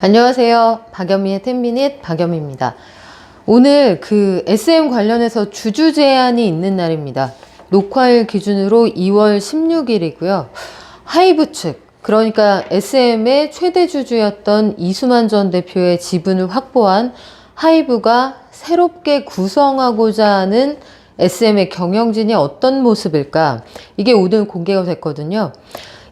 안녕하세요. 박연미의 10미닛 박연미입니다. 오늘 SM 관련해서 주주 제한이 있는 날입니다. 녹화일 기준으로 2월 16일이고요. 하이브 측, 그러니까 SM의 최대 주주였던 이수만 전 대표의 지분을 확보한 하이브가 새롭게 구성하고자 하는 SM의 경영진이 어떤 모습일까? 이게 오늘 공개가 됐거든요.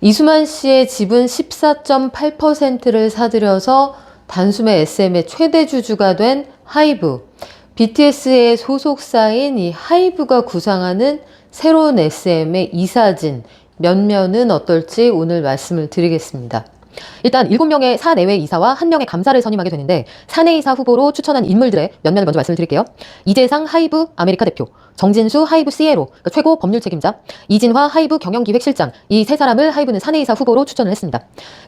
이수만 씨의 지분 14.8%를 사들여서 단숨에 SM의 최대 주주가 된 하이브, BTS의 소속사인 이 하이브가 구상하는 새로운 SM의 이사진, 면면은 어떨지 오늘 말씀을 드리겠습니다. 일단 7명의 사내외 이사와 1명의 감사를 선임하게 되는데, 사내 이사 후보로 추천한 인물들의 면면을 먼저 말씀을 드릴게요. 이재상 하이브 아메리카 대표, 정진수 하이브 CLO, 그러니까 최고 법률 책임자, 이진화 하이브 경영기획실장, 이 세 사람을 하이브는 사내이사 후보로 추천을 했습니다.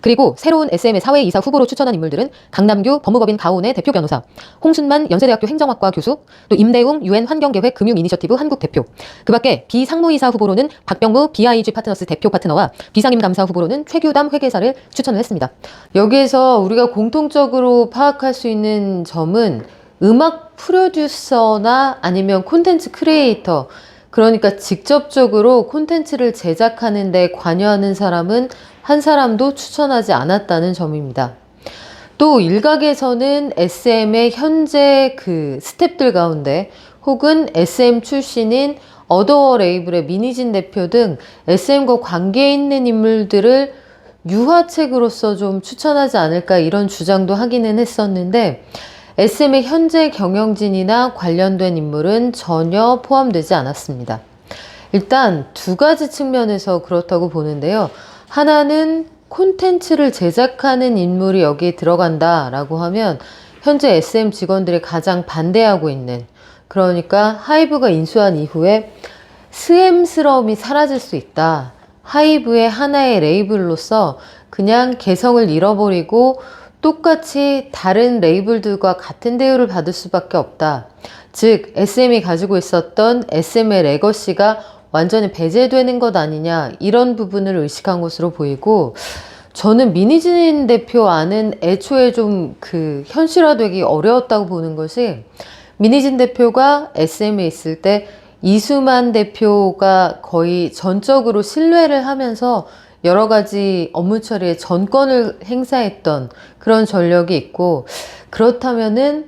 그리고 새로운 SM의 사회이사 후보로 추천한 인물들은 강남규 법무법인 가온의 대표 변호사, 홍순만 연세대학교 행정학과 교수, 또 임대웅 UN 환경계획 금융이니셔티브 한국 대표, 그 밖에 비상무이사 후보로는 박병무 BIG 파트너스 대표 파트너와 비상임 감사 후보로는 최규담 회계사를 추천을 했습니다. 여기에서 우리가 공통적으로 파악할 수 있는 점은 음악 프로듀서나 아니면 콘텐츠 크리에이터, 그러니까 직접적으로 콘텐츠를 제작하는 데 관여하는 사람은 한 사람도 추천하지 않았다는 점입니다. 또 일각에서는 SM의 현재 스탭들 가운데 혹은 SM 출신인 어더워 레이블의 민희진 대표 등 SM과 관계 있는 인물들을 유화책으로서 좀 추천하지 않을까, 이런 주장도 하기는 했었는데, SM의 현재 경영진이나 관련된 인물은 전혀 포함되지 않았습니다. 일단 두 가지 측면에서 그렇다고 보는데요. 하나는 콘텐츠를 제작하는 인물이 여기에 들어간다라고 하면 현재 SM 직원들이 가장 반대하고 있는, 그러니까 하이브가 인수한 이후에 스엠스러움이 사라질 수 있다. 하이브의 하나의 레이블로서 그냥 개성을 잃어버리고 똑같이 다른 레이블들과 같은 대우를 받을 수밖에 없다. 즉, SM이 가지고 있었던 SM의 레거시가 완전히 배제되는 것 아니냐, 이런 부분을 의식한 것으로 보이고, 저는 민희진 대표 안은 애초에 좀 현실화되기 어려웠다고 보는 것이, 민희진 대표가 SM에 있을 때 이수만 대표가 거의 전적으로 신뢰를 하면서 여러 가지 업무 처리에 전권을 행사했던 그런 전력이 있고, 그렇다면은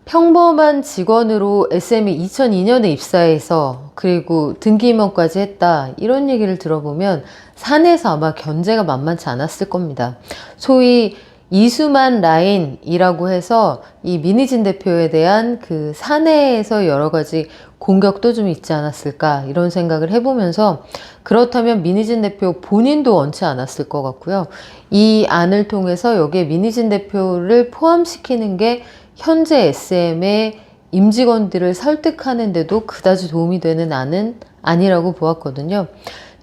평범한 직원으로 SM이 2002년에 입사해서 그리고 등기 임원까지 했다, 이런 얘기를 들어보면 사내에서 아마 견제가 만만치 않았을 겁니다. 소위 이수만 라인이라고 해서 이 민희진 대표에 대한 사내에서 여러 가지 공격도 좀 있지 않았을까, 이런 생각을 해보면서, 그렇다면 민희진 대표 본인도 원치 않았을 것 같고요. 이 안을 통해서 여기에 민희진 대표를 포함시키는 게 현재 SM의 임직원들을 설득하는 데도 그다지 도움이 되는 안은 아니라고 보았거든요.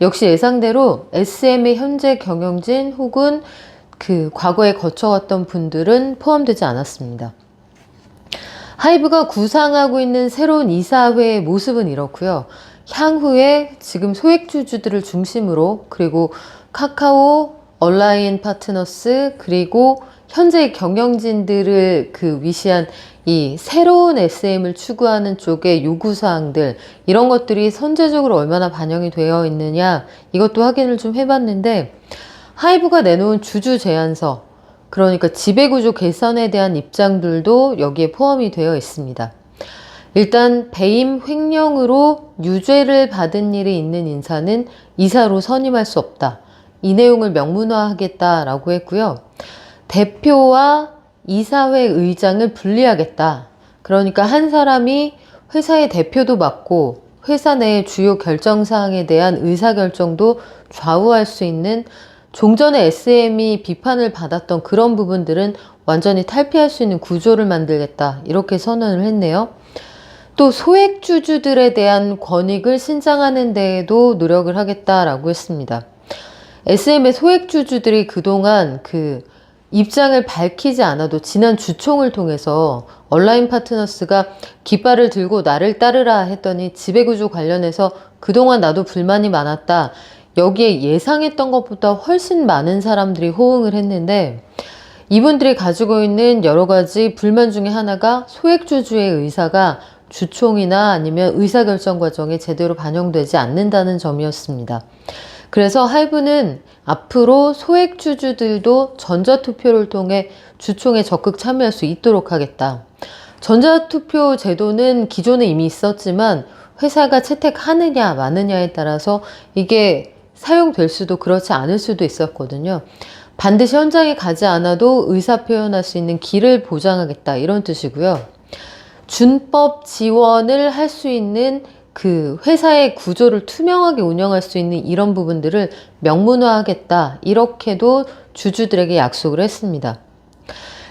역시 예상대로 SM의 현재 경영진 혹은 과거에 거쳐왔던 분들은 포함되지 않았습니다. 하이브가 구상하고 있는 새로운 이사회의 모습은 이렇고요. 향후에 지금 소액주주들을 중심으로, 그리고 카카오, 얼라인 파트너스, 그리고 현재 경영진들을 위시한 이 새로운 SM을 추구하는 쪽의 요구사항들, 이런 것들이 선제적으로 얼마나 반영이 되어 있느냐, 이것도 확인을 좀 해봤는데, 하이브가 내놓은 주주 제안서, 그러니까 지배구조 개선에 대한 입장들도 여기에 포함이 되어 있습니다. 일단 배임 횡령으로 유죄를 받은 일이 있는 인사는 이사로 선임할 수 없다. 이 내용을 명문화하겠다라고 했고요. 대표와 이사회 의장을 분리하겠다. 그러니까 한 사람이 회사의 대표도 맡고 회사 내의 주요 결정사항에 대한 의사결정도 좌우할 수 있는, 종전에 SM이 비판을 받았던 그런 부분들은 완전히 탈피할 수 있는 구조를 만들겠다, 이렇게 선언을 했네요. 또 소액주주들에 대한 권익을 신장하는 데에도 노력을 하겠다라고 했습니다. SM의 소액주주들이 그동안 입장을 밝히지 않아도 지난 주총을 통해서 얼라인 파트너스가 깃발을 들고 나를 따르라 했더니 지배구조 관련해서 그동안 나도 불만이 많았다, 여기에 예상했던 것보다 훨씬 많은 사람들이 호응을 했는데, 이분들이 가지고 있는 여러 가지 불만 중에 하나가 소액주주의 의사가 주총이나 아니면 의사결정 과정에 제대로 반영되지 않는다는 점이었습니다. 그래서 하이브는 앞으로 소액주주들도 전자투표를 통해 주총에 적극 참여할 수 있도록 하겠다. 전자투표 제도는 기존에 이미 있었지만 회사가 채택하느냐 마느냐에 따라서 이게 사용될 수도 그렇지 않을 수도 있었거든요. 반드시 현장에 가지 않아도 의사 표현할 수 있는 길을 보장하겠다 이런 뜻이고요. 준법 지원을 할 수 있는 그 회사의 구조를 투명하게 운영할 수 있는 이런 부분들을 명문화하겠다 이렇게도 주주들에게 약속을 했습니다.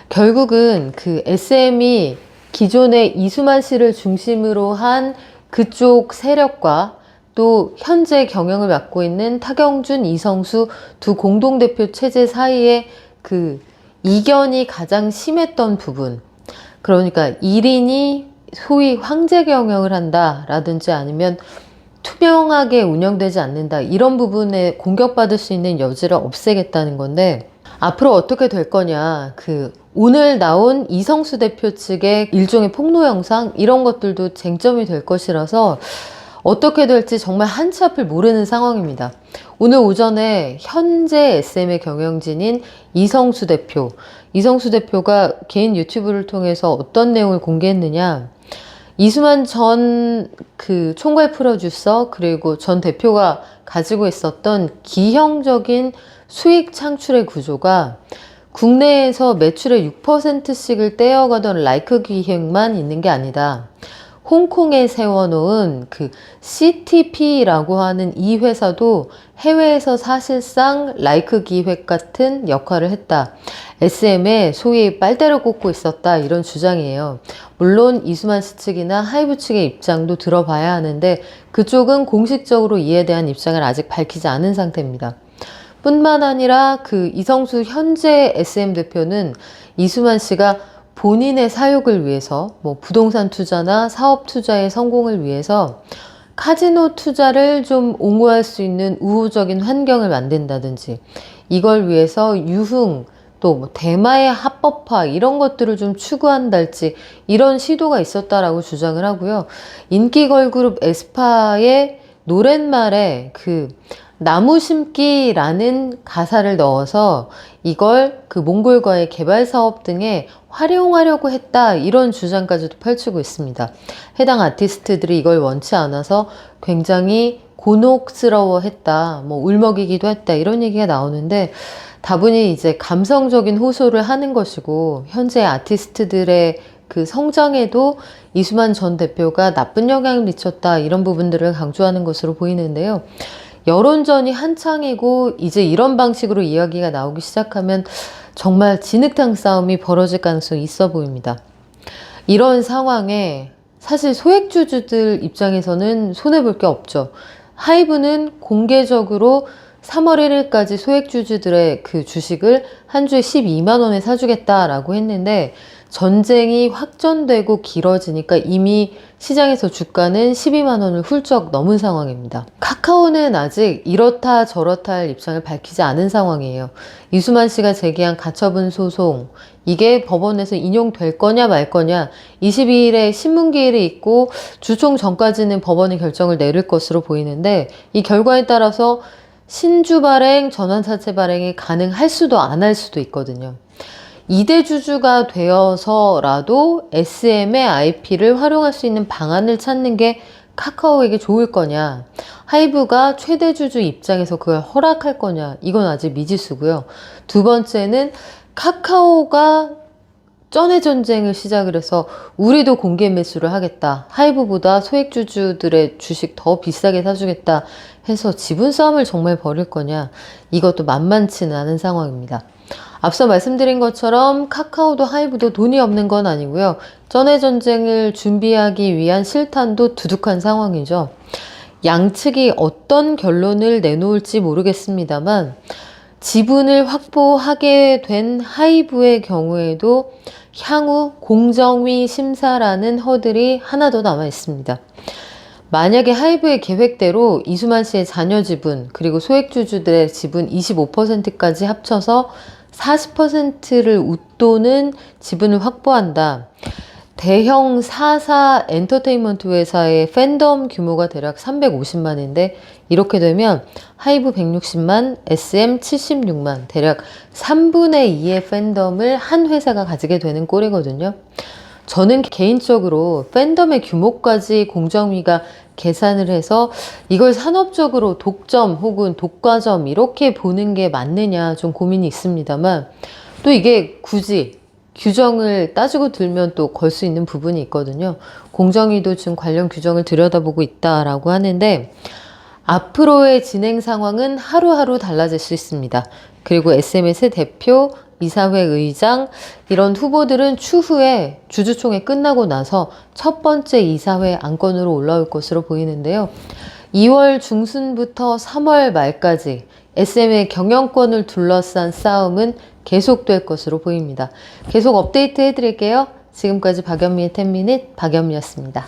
결국은 그 SM이 기존에 이수만 씨를 중심으로 한 그쪽 세력과 또 현재 경영을 맡고 있는 타경준, 이성수 두 공동대표 체제 사이에 그 이견이 가장 심했던 부분. 그러니까 1인이 소위 황제 경영을 한다라든지 아니면 투명하게 운영되지 않는다. 이런 부분에 공격받을 수 있는 여지를 없애겠다는 건데 앞으로 어떻게 될 거냐. 오늘 나온 이성수 대표 측의 일종의 폭로 영상 이런 것들도 쟁점이 될 것이라서 어떻게 될지 정말 한치 앞을 모르는 상황입니다. 오늘 오전에 현재 SM의 경영진인 이성수 대표가 개인 유튜브를 통해서 어떤 내용을 공개했느냐. 이수만 전 총괄 프로듀서 그리고 전 대표가 가지고 있었던 기형적인 수익 창출의 구조가 국내에서 매출의 6%씩을 떼어가던 라이크 기획만 있는 게 아니다. 홍콩에 세워놓은 CTP라고 하는 이 회사도 해외에서 사실상 라이크 기획 같은 역할을 했다. SM에 소위 빨대를 꽂고 있었다. 이런 주장이에요. 물론 이수만 씨 측이나 하이브 측의 입장도 들어봐야 하는데 그쪽은 공식적으로 이에 대한 입장을 아직 밝히지 않은 상태입니다. 뿐만 아니라 이성수 현재 SM 대표는 이수만 씨가 본인의 사육을 위해서 부동산 투자나 사업 투자의 성공을 위해서 카지노 투자를 좀 옹호할 수 있는 우호적인 환경을 만든다든지 이걸 위해서 유흥 또 대마의 합법화 이런 것들을 좀 추구한달지 이런 시도가 있었다라고 주장을 하고요. 인기 걸그룹 에스파의 노랫말에 나무 심기라는 가사를 넣어서 이걸 몽골과의 개발 사업 등에 활용하려고 했다 이런 주장까지도 펼치고 있습니다. 해당 아티스트들이 이걸 원치 않아서 굉장히 곤혹스러워 했다, 울먹이기도 했다 이런 얘기가 나오는데 다분히 이제 감성적인 호소를 하는 것이고 현재 아티스트들의 성장에도 이수만 전 대표가 나쁜 영향을 미쳤다 이런 부분들을 강조하는 것으로 보이는데요. 여론전이 한창이고 이제 이런 방식으로 이야기가 나오기 시작하면 정말 진흙탕 싸움이 벌어질 가능성이 있어 보입니다. 이런 상황에 사실 소액주주들 입장에서는 손해볼 게 없죠. 하이브는 공개적으로 3월 1일까지 소액주주들의 주식을 한 주에 12만 원에 사주겠다라고 했는데 전쟁이 확전되고 길어지니까 이미 시장에서 주가는 12만 원을 훌쩍 넘은 상황입니다. 카카오는 아직 이렇다 저렇다 할 입장을 밝히지 않은 상황이에요. 이수만 씨가 제기한 가처분 소송 이게 법원에서 인용될 거냐 말 거냐 22일에 신문기일이 있고 주총 전까지는 법원이 결정을 내릴 것으로 보이는데 이 결과에 따라서 신주 발행, 전환사채 발행이 가능할 수도 안 할 수도 있거든요. 2대 주주가 되어서라도 SM의 IP를 활용할 수 있는 방안을 찾는 게 카카오에게 좋을 거냐, 하이브가 최대 주주 입장에서 그걸 허락할 거냐, 이건 아직 미지수고요. 두 번째는 카카오가 전의 전쟁을 시작을 해서 우리도 공개 매수를 하겠다, 하이브보다 소액주주들의 주식 더 비싸게 사주겠다 해서 지분 싸움을 정말 벌일 거냐, 이것도 만만치는 않은 상황입니다. 앞서 말씀드린 것처럼 카카오도 하이브도 돈이 없는 건 아니고요. 전의 전쟁을 준비하기 위한 실탄도 두둑한 상황이죠. 양측이 어떤 결론을 내놓을지 모르겠습니다만 지분을 확보하게 된 하이브의 경우에도 향후 공정위 심사라는 허들이 하나 더 남아 있습니다. 만약에 하이브의 계획대로 이수만 씨의 자녀 지분 그리고 소액주주들의 지분 25%까지 합쳐서 40%를 웃도는 지분을 확보한다. 대형 4사 엔터테인먼트 회사의 팬덤 규모가 대략 350만인데 이렇게 되면 하이브 160만, SM 76만, 대략 3분의 2의 팬덤을 한 회사가 가지게 되는 꼴이거든요. 저는 개인적으로 팬덤의 규모까지 공정위가 계산을 해서 이걸 산업적으로 독점 혹은 독과점 이렇게 보는 게 맞느냐 좀 고민이 있습니다만 또 이게 굳이 규정을 따지고 들면 또 걸 수 있는 부분이 있거든요. 공정위도 지금 관련 규정을 들여다보고 있다라고 하는데 앞으로의 진행 상황은 하루하루 달라질 수 있습니다. 그리고 SM의 새 대표, 이사회 의장 이런 후보들은 추후에 주주총회 끝나고 나서 첫 번째 이사회 안건으로 올라올 것으로 보이는데요. 2월 중순부터 3월 말까지 SM의 경영권을 둘러싼 싸움은 계속될 것으로 보입니다. 계속 업데이트 해드릴게요. 지금까지 박연미의 10미닛 박연미였습니다.